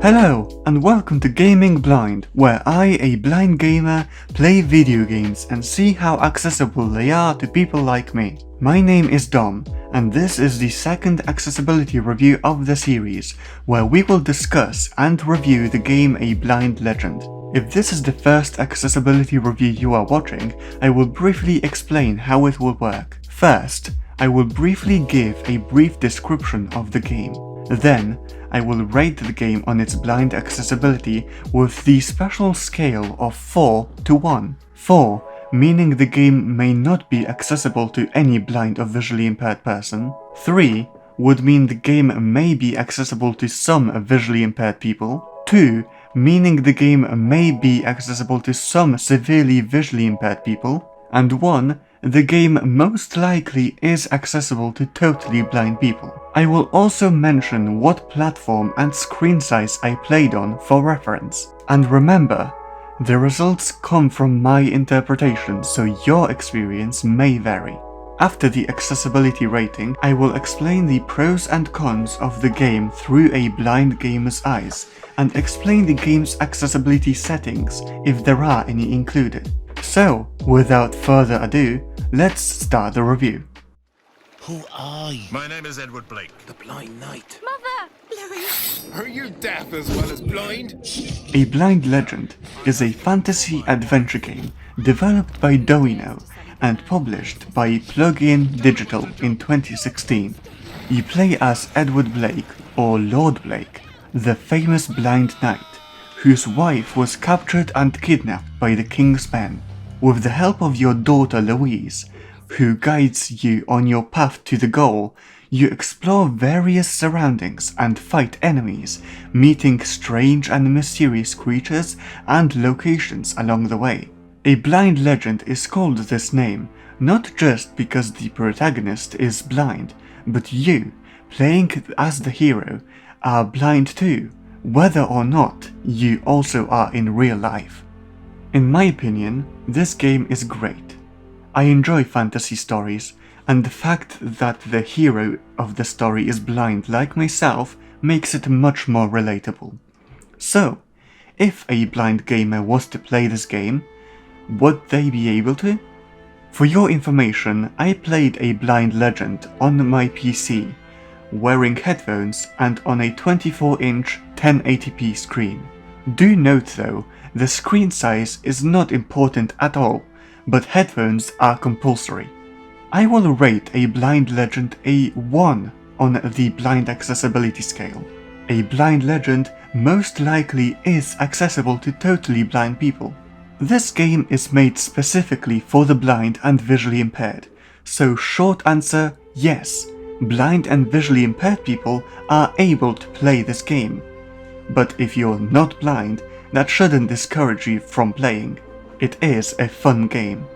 Hello, and welcome to Gaming Blind, where I, a blind gamer, play video games and see how accessible they are to people like me. My name is Dom, and this is the second accessibility review of the series, where we will discuss and review the game A Blind Legend. If this is the first accessibility review you are watching, I will briefly explain how it will work. First, I will briefly give a brief description of the game. Then, I will rate the game on its blind accessibility with the special scale of 4 to 1. 4 meaning the game may not be accessible to any blind or visually impaired person. 3 would mean the game may be accessible to some visually impaired people. 2 meaning the game may be accessible to some severely visually impaired people. And 1, the game most likely is accessible to totally blind people. I will also mention what platform and screen size I played on for reference. And remember, the results come from my interpretation, so your experience may vary. After the accessibility rating, I will explain the pros and cons of the game through a blind gamer's eyes, and explain the game's accessibility settings, if there are any included. So, without further ado, let's start the review. Who are you? My name is Edward Blake. The Blind Knight. Mother! Louis! Are you deaf as well as blind? A Blind Legend is a fantasy adventure game developed by Domino and published by Plug-in Digital in 2016. You play as Edward Blake, or Lord Blake, the famous blind knight, whose wife was captured and kidnapped by the king's men. With the help of your daughter Louise, who guides you on your path to the goal, you explore various surroundings and fight enemies, meeting strange and mysterious creatures and locations along the way. A Blind Legend is called this name not just because the protagonist is blind, but you, playing as the hero, are blind too, whether or not you also are in real life. In my opinion, this game is great. I enjoy fantasy stories, and the fact that the hero of the story is blind like myself makes it much more relatable. So, if a blind gamer was to play this game, would they be able to? For your information, I played A Blind Legend on my PC, wearing headphones and on a 24-inch 1080p screen. Do note though, the screen size is not important at all, but headphones are compulsory. I will rate A Blind Legend a 1 on the blind accessibility scale. A Blind Legend most likely is accessible to totally blind people. This game is made specifically for the blind and visually impaired, so short answer, yes, blind and visually impaired people are able to play this game. But if you're not blind, that shouldn't discourage you from playing. It is a fun game.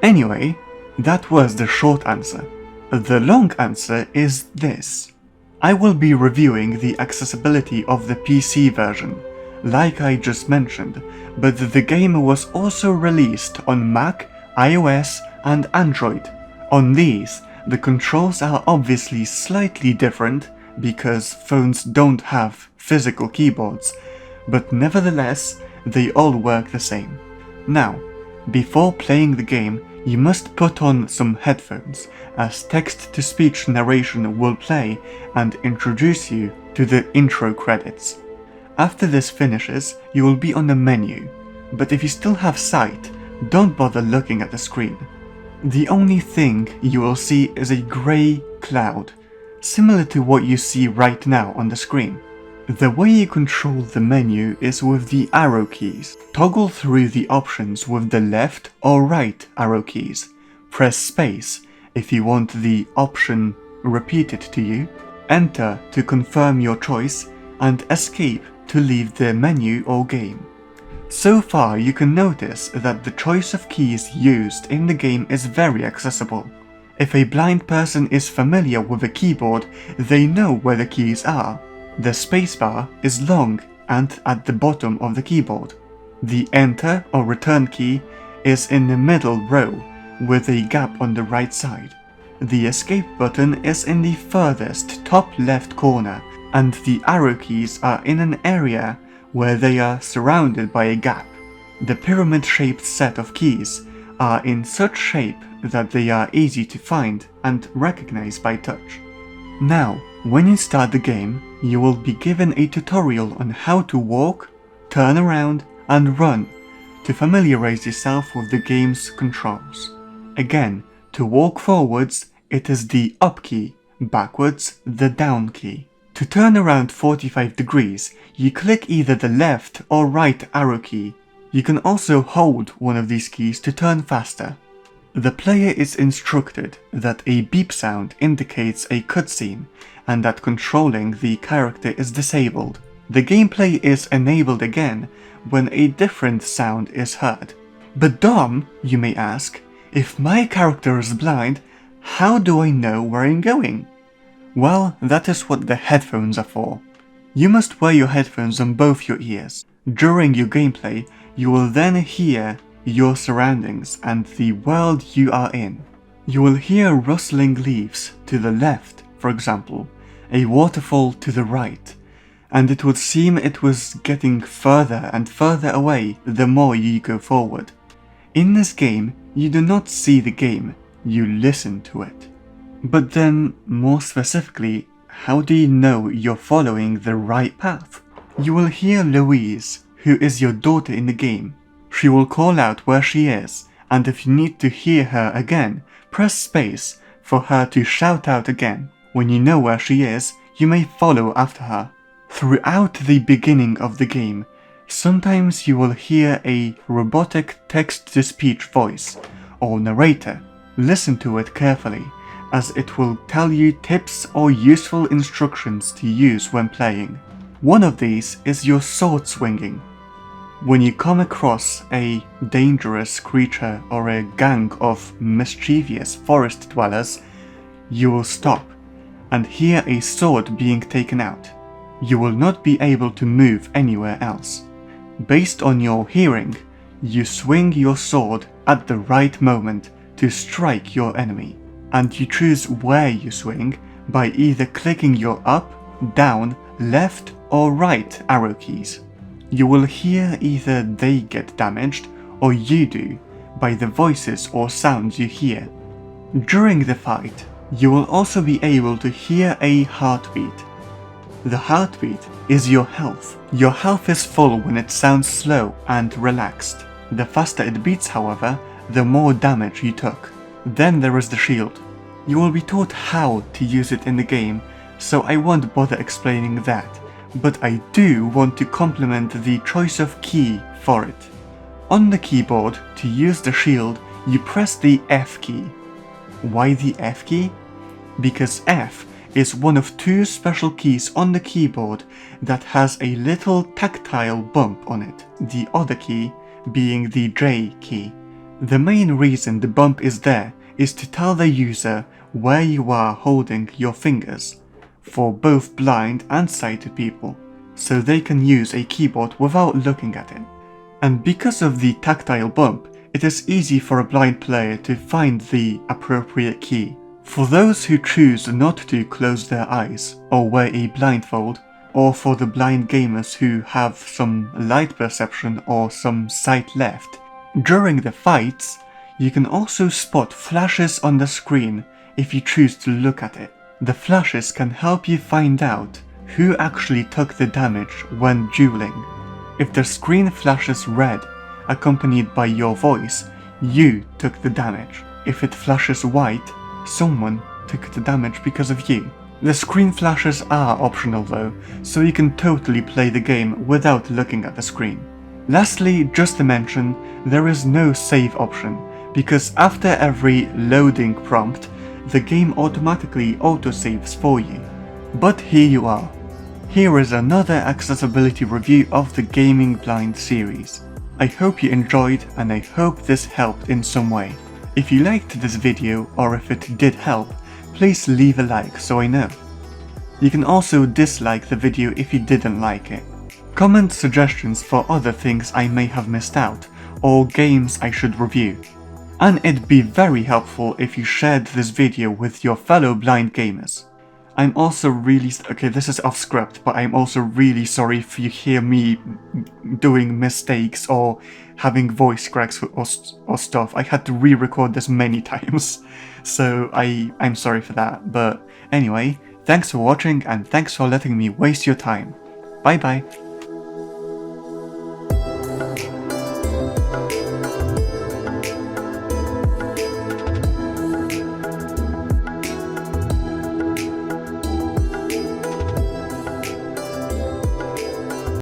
Anyway, that was the short answer. The long answer is this. I will be reviewing the accessibility of the PC version, like I just mentioned, but the game was also released on Mac, iOS, and Android. On these, the controls are obviously slightly different because phones don't have physical keyboards, but nevertheless, they all work the same. Now, before playing the game, you must put on some headphones, as text-to-speech narration will play and introduce you to the intro credits. After this finishes, you will be on the menu, but if you still have sight, don't bother looking at the screen. The only thing you will see is a grey cloud, similar to what you see right now on the screen. The way you control the menu is with the arrow keys. Toggle through the options with the left or right arrow keys. Press space if you want the option repeated to you, enter to confirm your choice, and escape to leave the menu or game. So far you can notice that the choice of keys used in the game is very accessible. If a blind person is familiar with a keyboard, they know where the keys are. The spacebar is long and at the bottom of the keyboard. The enter or return key is in the middle row with a gap on the right side. The escape button is in the furthest top left corner, and the arrow keys are in an area where they are surrounded by a gap. The pyramid-shaped set of keys are in such shape that they are easy to find and recognize by touch. Now, when you start the game, you will be given a tutorial on how to walk, turn around, and run to familiarize yourself with the game's controls. Again, to walk forwards, it is the up key, backwards, the down key. To turn around 45 degrees, you click either the left or right arrow key. You can also hold one of these keys to turn faster. The player is instructed that a beep sound indicates a cutscene and that controlling the character is disabled. The gameplay is enabled again when a different sound is heard. But Dom, you may ask, if my character is blind, how do I know where I'm going? Well, that is what the headphones are for. You must wear your headphones on both your ears. During your gameplay, you will then hear your surroundings and the world you are in. You will hear rustling leaves to the left, for example, a waterfall to the right, and it would seem it was getting further and further away the more you go forward. In this game, you do not see the game, you listen to it. But then, more specifically, how do you know you're following the right path? You will hear Louise, who is your daughter in the game. She will call out where she is, and if you need to hear her again, press space for her to shout out again. When you know where she is, you may follow after her. Throughout the beginning of the game, sometimes you will hear a robotic text-to-speech voice, or narrator. Listen to it carefully, as it will tell you tips or useful instructions to use when playing. One of these is your sword swinging. When you come across a dangerous creature or a gang of mischievous forest dwellers, you will stop and hear a sword being taken out. You will not be able to move anywhere else. Based on your hearing, you swing your sword at the right moment to strike your enemy, and you choose where you swing by either clicking your up, down, left or right arrow keys. You will hear either they get damaged or you do by the voices or sounds you hear. During the fight, you will also be able to hear a heartbeat. The heartbeat is your health. Your health is full when it sounds slow and relaxed. The faster it beats, however, the more damage you took. Then there is the shield. You will be taught how to use it in the game, so I won't bother explaining that, but I do want to compliment the choice of key for it. On the keyboard, to use the shield, you press the F key. Why the F key? Because F is one of two special keys on the keyboard that has a little tactile bump on it, the other key being the J key. The main reason the bump is there is to tell the user where you are holding your fingers, for both blind and sighted people, so they can use a keyboard without looking at it. And because of the tactile bump, it is easy for a blind player to find the appropriate key. For those who choose not to close their eyes or wear a blindfold, or for the blind gamers who have some light perception or some sight left, during the fights, you can also spot flashes on the screen if you choose to look at it. The flashes can help you find out who actually took the damage when dueling. If the screen flashes red, accompanied by your voice, you took the damage. If it flashes white, someone took the damage because of you. The screen flashes are optional though, so you can totally play the game without looking at the screen. Lastly, just to mention, there is no save option, because after every loading prompt, the game automatically autosaves for you. But here you are. Here is another accessibility review of the Gaming Blind series. I hope you enjoyed and I hope this helped in some way. If you liked this video or if it did help, please leave a like so I know. You can also dislike the video if you didn't like it. Comment suggestions for other things I may have missed out or games I should review. And it'd be very helpful if you shared this video with your fellow blind gamers. I'm also really, okay, this is off script, but I'm also really sorry if you hear me doing mistakes or having voice cracks or stuff. I had to re-record this many times, so I'm sorry for that. But anyway, thanks for watching and thanks for letting me waste your time. Bye bye.